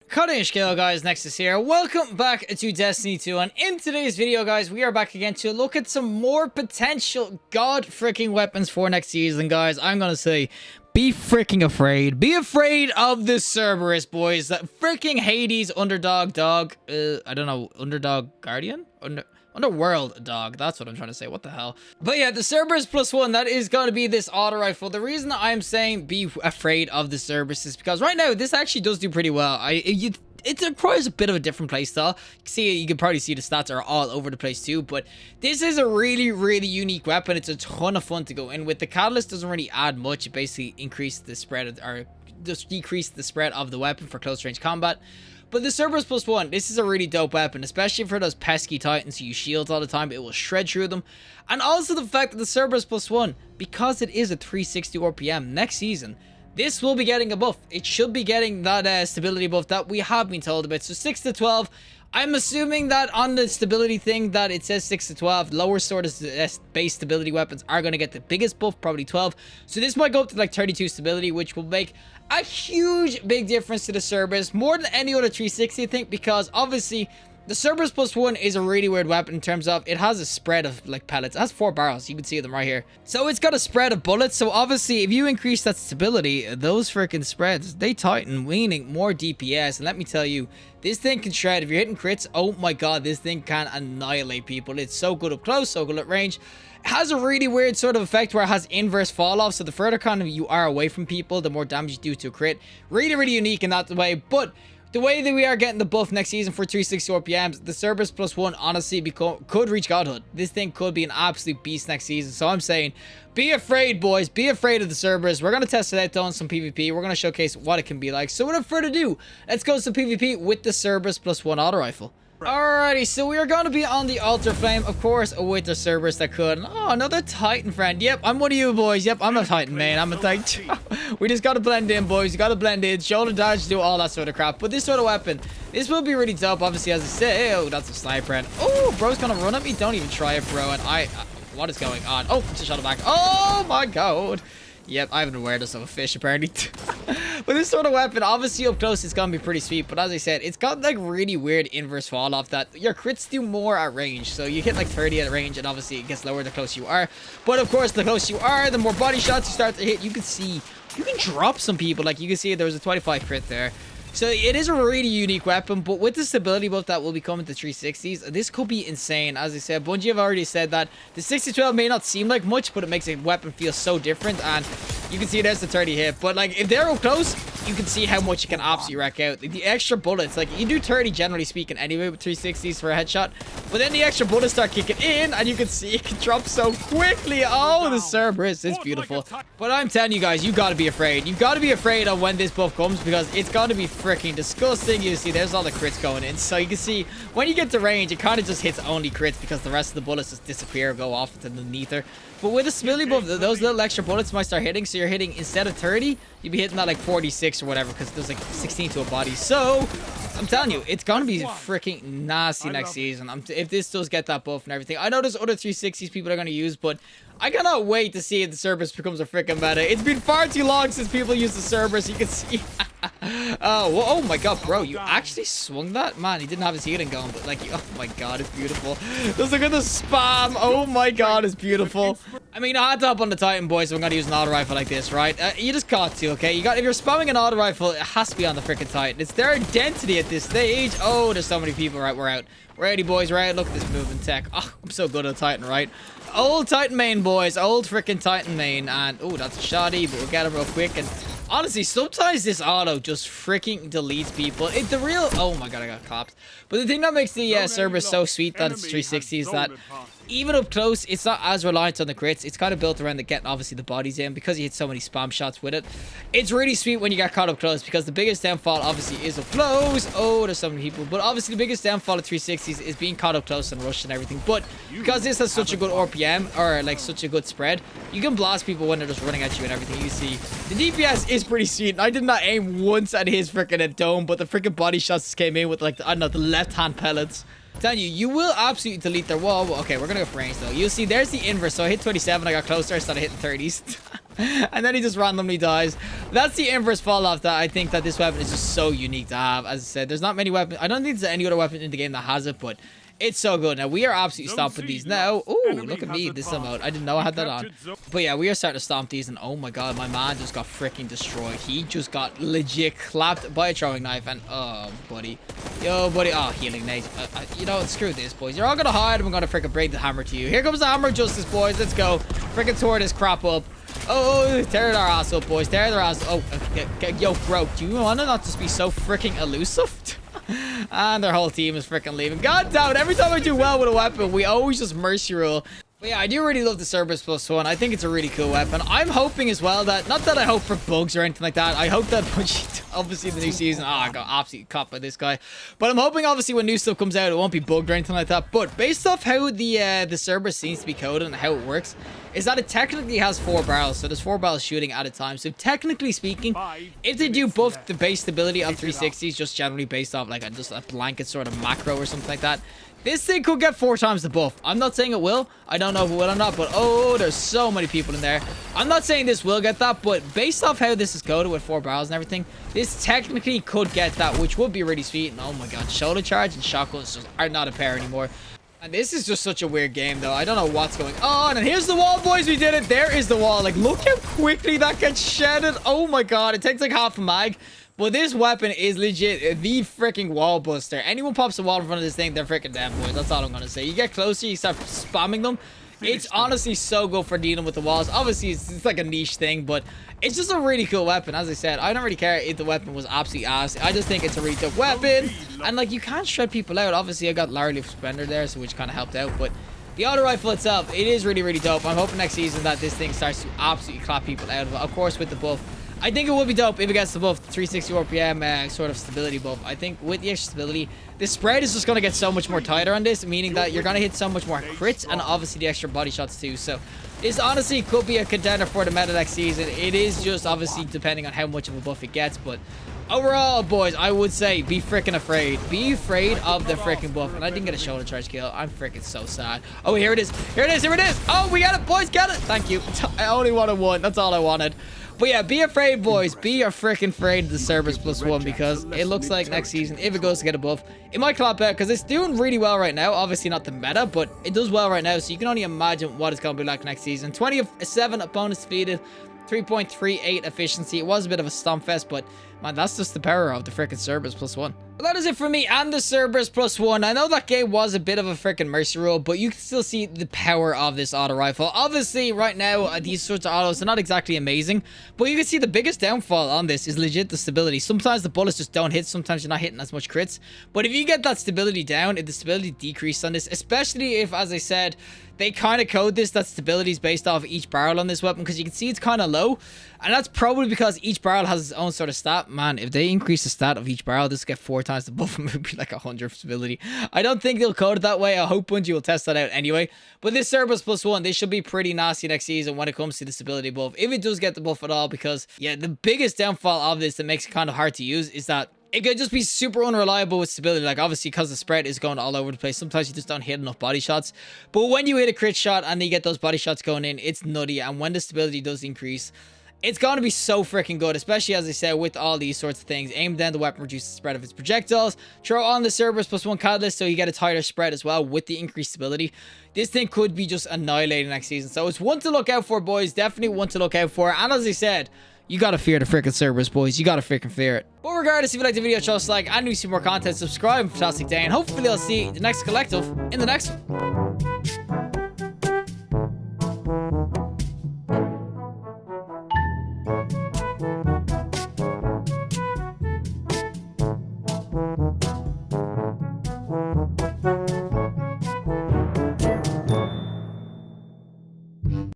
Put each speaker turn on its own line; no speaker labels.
Cutting scale, guys, Nexas here. Welcome back to Destiny 2, and in today's video, guys, we are back again to look at some more potential god-freaking weapons for next season, guys. I'm gonna say, be freaking afraid. Be afraid of the Cerberus, boys. That freaking Hades underdog dog. I don't know, underdog guardian? Underworld dog, that's what I'm trying to say. What the hell? But yeah, the Cerberus +1, that is going to be this auto rifle. The reason I'm saying be afraid of the Cerberus is because right now this actually does do pretty well. It requires a bit of a different playstyle. You can probably see the stats are all over the place too, but this is a really unique weapon. It's a ton of fun to go in with. The catalyst doesn't really add much. It basically increases the spread or just decrease the spread of the weapon for close range combat. But the Cerberus +1, this is a really dope weapon, especially for those pesky titans who use shields all the time. It will shred through them. And also the fact that the Cerberus +1, because it is a 360 RPM next season, this will be getting a buff. It should be getting that stability buff that we have been told about. So 6 to 12. I'm assuming that on the stability thing that it says 6 to 12, lower sort of base stability weapons are going to get the biggest buff, probably 12. So this might go up to like 32 stability, which will make a huge big difference to the Cerberus, more than any other 360, I think, because obviously the Cerberus +1 is a really weird weapon in terms of it has a spread of like pellets. It has 4 barrels. You can see them right here. So it's got a spread of bullets. So obviously if you increase that stability, those freaking spreads, they tighten, meaning more DPS. And let me tell you, this thing can shred. If you're hitting crits, oh my god, this thing can annihilate people. It's so good up close, so good at range. It has a really weird sort of effect where it has inverse fall off. So the further kind of you are away from people, the more damage you do to a crit. Really unique in that way. But the way that we are getting the buff next season for 360 RPMs, the Cerberus +1 honestly could reach godhood. This thing could be an absolute beast next season. So I'm saying, be afraid, boys. Be afraid of the Cerberus. We're going to test it out though in some PvP. We're going to showcase what it can be like. So without further ado, let's go to some PvP with the Cerberus +1 auto rifle. Alrighty, so we are going to be on the Altar Flame, of course, with the Cerberus that could. Oh, another Titan friend. Yep, I'm one of you boys. Yep, I'm a Titan, man. I'm a Titan. We just got to blend in, boys. You got to blend in. Shoulder dodge, do all that sort of crap. But this sort of weapon, this will be really dope, obviously, as I say. Oh, that's a sniper. And oh, bro's going to run at me. Don't even try it, bro. And what is going on? Oh, it's a shot back. Oh, my God. Yep, I have an awareness of a fish, apparently. But this sort of weapon, obviously up close, it's gonna be pretty sweet. But as I said, it's got like really weird inverse fall off that your crits do more at range. So you hit like 30 at range, and obviously it gets lower the closer you are. But of course, the closer you are, the more body shots you start to hit. You can see, you can drop some people. Like you can see there was a 25 crit there. So it is a really unique weapon, but with the stability buff that will be coming to 360s, this could be insane. As I said, Bungie have already said that the 6-12 may not seem like much, but it makes a weapon feel so different. And you can see there's the 30 hit, but like if they're up close, you can see how much you can absolutely wreck out. The extra bullets, like you do 30 generally speaking anyway with 360s for a headshot, but then the extra bullets start kicking in, and you can see it can drop so quickly. Oh, the Cerberus is beautiful. But I'm telling you guys, you gotta be afraid. You gotta be afraid of when this buff comes, because it's gotta be freaking disgusting. You see there's all the crits going in, so you can see when you get to range, it kind of just hits only crits because the rest of the bullets just disappear, go off into the nether. But with the stability buff, those little extra bullets might start hitting, so you're hitting, instead of 30, you'll be hitting that like 46 or whatever, because there's like 16 to a body. So I'm telling you, it's gonna be freaking nasty next season. If this does get that buff and everything. I know there's other 360s people are gonna use, but I cannot wait to see if the Cerberus becomes a freaking meta. It's been far too long since people used the Cerberus. You can see. Oh my god, bro, you actually swung that? Man, he didn't have his healing going, but like, oh my god, it's beautiful. Just look at the spam. Oh my god, it's beautiful. I mean, I had to hop on the Titan, boys, so I'm gonna use an auto rifle like this, right? You just got to, okay? If you're spamming an auto rifle, it has to be on the freaking Titan. It's their identity at this stage. Oh, there's so many people. Right, we're out. Ready, boys, right? Look at this movement tech. Oh, I'm so good at Titan, right? Old Titan main, boys. Old freaking Titan main. And oh, that's a shoddy, but we'll get him real quick. And honestly, sometimes this auto just freaking deletes people. Oh my god, I got copped. But the thing that makes the Cerberus so sweet that it's 360 is that even up close, it's not as reliant on the crits. It's kind of built around the getting obviously the bodies in, because you hit so many spam shots with it. It's really sweet when you get caught up close, because the biggest downfall obviously is up close. Oh, there's so many people. But obviously the biggest downfall of 360s is being caught up close and rushed and everything. But because this has such a good RPM, or like such a good spread, you can blast people when they're just running at you and everything. You see, the DPS is pretty sweet. And I did not aim once at his freaking dome, but the freaking body shots just came in with like, I don't know, the left-hand pellets. I'm telling you, you will absolutely delete their wall. Okay, we're gonna go for range though. You'll see there's the inverse. So I hit 27, I got closer, I started hitting 30s. And then he just randomly dies. That's the inverse fall off that I think that this weapon is just so unique to have. As I said, there's not many weapons. I don't think there's any other weapon in the game that has it, but it's so good. Now, we are absolutely stomping these now. Ooh, look at me, this emote. I didn't know I had that on. But yeah, we are starting to stomp these, and oh my god, my man just got freaking destroyed. He just got legit clapped by a throwing knife, and oh, buddy. Yo, buddy. Oh, healing nade. You know, screw this, boys. You're all gonna hide, and I'm gonna freaking break the hammer to you. Here comes the hammer of justice, boys. Let's go. Freaking tore this crap up. Oh, tear their ass up, boys. Tear their ass. Oh, yo, bro, do you want to not just be so freaking elusive? And their whole team is freaking leaving. God damn it, every time I do well with a weapon, we always just mercy rule. But yeah, I do really love the Cerberus +1. I think it's a really cool weapon. I'm hoping as well that, not that I hope for bugs or anything like that. I hope that, obviously, the new season, I got absolutely caught by this guy. But I'm hoping, obviously, when new stuff comes out, it won't be bugged or anything like that. But based off how the Cerberus seems to be coded and how it works, is that it technically has 4 barrels. So there's 4 barrels shooting at a time. So technically speaking, if they do buff the base stability of 360s, just generally based off like just a blanket sort of macro or something like that, this thing could get 4 times the buff. I'm not saying it will. I don't know if it will or not, but oh, there's so many people in there. I'm not saying this will get that, but based off how this is coded with 4 barrels and everything, this technically could get that, which would be really sweet. And oh my god, shoulder charge and shotguns just are not a pair anymore. And this is just such a weird game, though. I don't know what's going on. And here's the wall, boys. We did it. There is the wall. Like, look how quickly that gets shedded. Oh my god, it takes like half a mag. But this weapon is legit the freaking wall buster. Anyone pops a wall in front of this thing, they're freaking dead, boys. That's all I'm gonna say. You get closer, you start spamming them. It's honestly so good for dealing with the walls. Obviously, it's like a niche thing, but it's just a really cool weapon. As I said, I don't really care if the weapon was absolutely ass. I just think it's a really dope weapon. And like, you can't shred people out. Obviously, I got Larry Suspender there, so which kind of helped out. But the auto rifle itself, it is really, really dope. I'm hoping next season that this thing starts to absolutely clap people out of it. Of course, with the buff. I think it would be dope if it gets the buff, 360 RPM sort of stability buff. I think with the extra stability, the spread is just going to get so much more tighter on this, meaning that you're going to hit so much more crits and obviously the extra body shots too. So this honestly could be a contender for the meta next season. It is just obviously depending on how much of a buff it gets, but overall, boys, I would say be freaking afraid. Be afraid of the freaking buff. And I didn't get a shoulder charge kill. I'm freaking so sad. Oh, here it is. Here it is. Here it is. Oh, we got it, boys. Got it. Thank you. I only wanted 1. That's all I wanted. But yeah, be afraid, boys. Be freaking afraid of the Cerberus +1 because it looks like next season, if it goes to get a buff, it might clap out because it's doing really well right now. Obviously not the meta, but it does well right now. So you can only imagine what it's going to be like next season. 27 opponents defeated, 3.38 efficiency. It was a bit of a stomp fest, but man, that's just the power of the freaking Cerberus +1. But that is it for me and the Cerberus +1. I know that game was a bit of a freaking mercy rule, but you can still see the power of this auto rifle. Obviously, right now, these sorts of autos are not exactly amazing, but you can see the biggest downfall on this is legit the stability. Sometimes the bullets just don't hit. Sometimes you're not hitting as much crits. But if you get that stability down, if the stability decreases on this, especially if, as I said, they kind of code this, that stability is based off each barrel on this weapon, because you can see it's kind of low. And that's probably because each barrel has its own sort of stat. Man, if they increase the stat of each barrel, this will get 4 times the buff. It would be like 100 stability. I don't think they'll code it that way. I hope Bungie will test that out anyway. But this Cerberus +1, this should be pretty nasty next season when it comes to the stability buff. If it does get the buff at all, because, yeah, the biggest downfall of this that makes it kind of hard to use is that it could just be super unreliable with stability. Like, obviously, because the spread is going all over the place, sometimes you just don't hit enough body shots. But when you hit a crit shot and you get those body shots going in, it's nutty. And when the stability does increase, it's going to be so freaking good, especially, as I said, with all these sorts of things. Aim down the weapon, reduce the spread of its projectiles. Throw on the Cerberus +1 catalyst so you get a tighter spread as well with the increased stability. This thing could be just annihilating next season. So it's one to look out for, boys. Definitely one to look out for. And as I said, you gotta fear the freaking Cerberus, boys. You gotta freaking fear it. But regardless, if you like the video, show us a like, and you see more content, subscribe. Fantastic day, and hopefully I'll see the next collective in the next one.